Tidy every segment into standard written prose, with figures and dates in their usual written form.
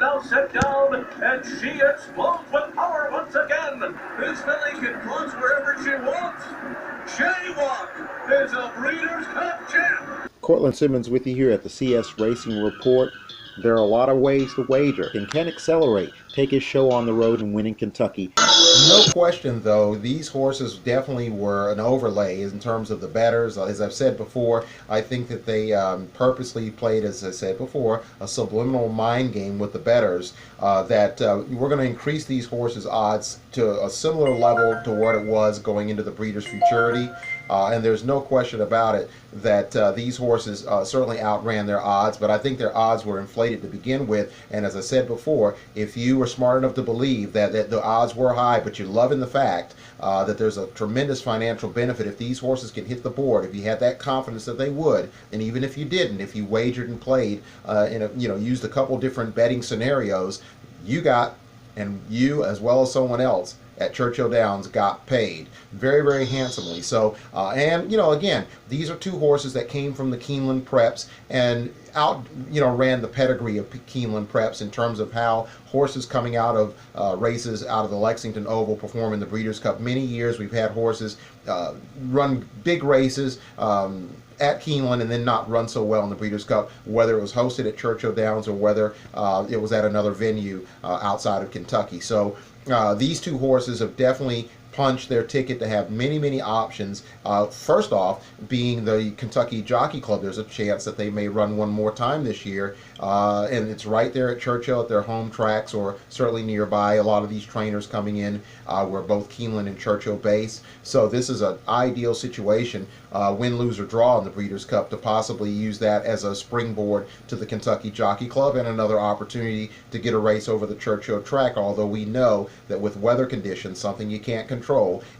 now set down, and she explodes with power once again. This filly can close wherever she wants. Jaywalk is a Breeders' Cup champ. Cortland Simmons with you here at the CS Racing Report. There are a lot of ways to wager. Can Ken accelerate, take his show on the road and win in Kentucky? No question, though, these horses definitely were an overlay in terms of the bettors. As I've said before, I think that they purposely played, as I said before, a subliminal mind game with the bettors, that we're going to increase these horses' odds to a similar level to what it was going into the Breeders' Futurity. And there's no question about it that these horses certainly outran their odds, but I think their odds were inflated to begin with. And as I said before, if you were smart enough to believe that the odds were high, but you're loving the fact that there's a tremendous financial benefit if these horses can hit the board, if you had that confidence that they would, and even if you didn't, if you wagered and played used a couple different betting scenarios, you got, and you as well as someone else at Churchill Downs got paid very, very handsomely. So, and again, these are two horses that came from the Keeneland Preps and ran the pedigree of Keeneland Preps in terms of how horses coming out of races out of the Lexington Oval perform in the Breeders' Cup. Many years we've had horses run big races at Keeneland and then not run so well in the Breeders' Cup, whether it was hosted at Churchill Downs or whether it was at another venue outside of Kentucky. So these two horses have definitely punched their ticket to have many, many options. First off, being the Kentucky Jockey Club, there's a chance that they may run one more time this year, and it's right there at Churchill at their home tracks, or certainly nearby. A lot of these trainers coming in were both Keeneland and Churchill based, so this is an ideal situation, win, lose, or draw in the Breeders' Cup, to possibly use that as a springboard to the Kentucky Jockey Club and another opportunity to get a race over the Churchill track, although we know that with weather conditions, something you can't control,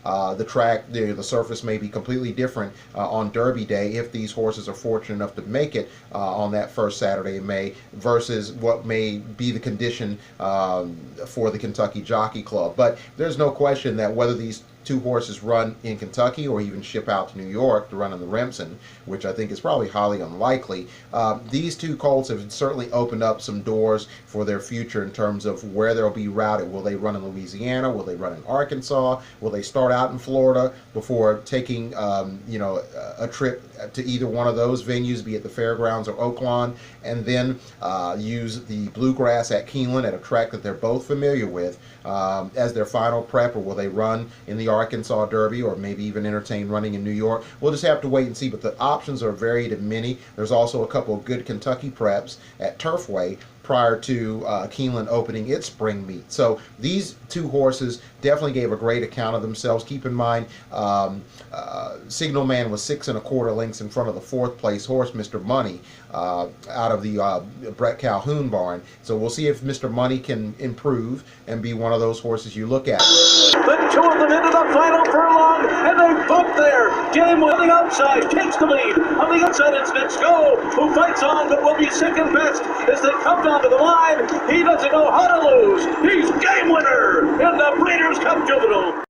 the track, the surface may be completely different on Derby Day if these horses are fortunate enough to make it on that first Saturday in May versus what may be the condition for the Kentucky Jockey Club. But there's no question that whether these two horses run in Kentucky or even ship out to New York to run in the Remsen, which I think is probably highly unlikely, these two colts have certainly opened up some doors for their future in terms of where they'll be routed. Will they run in Louisiana? Will they run in Arkansas? Will they start out in Florida before taking a trip to either one of those venues, be it the Fairgrounds or Oaklawn, and then use the Bluegrass at Keeneland at a track that they're both familiar with as their final prep? Or will they run in the Arkansas Derby, or maybe even entertain running in New York? We'll just have to wait and see, but the options are varied and many. There's also a couple of good Kentucky preps at Turfway prior to Keeneland opening its spring meet. So these two horses definitely gave a great account of themselves. Keep in mind, Signalman was 6 1/4 lengths in front of the 4th place horse, Mr. Money, out of the Brett Calhoun barn. So we'll see if Mr. Money can improve and be one of those horses you look at. The two of them into the final furlong, and they bump there. Game on the outside takes the lead. On the inside, it's KNICKS GO, who fights on but will be second best as they come down to the line. He doesn't know how to lose. He's game winner in the Breeders' Cup Juvenile.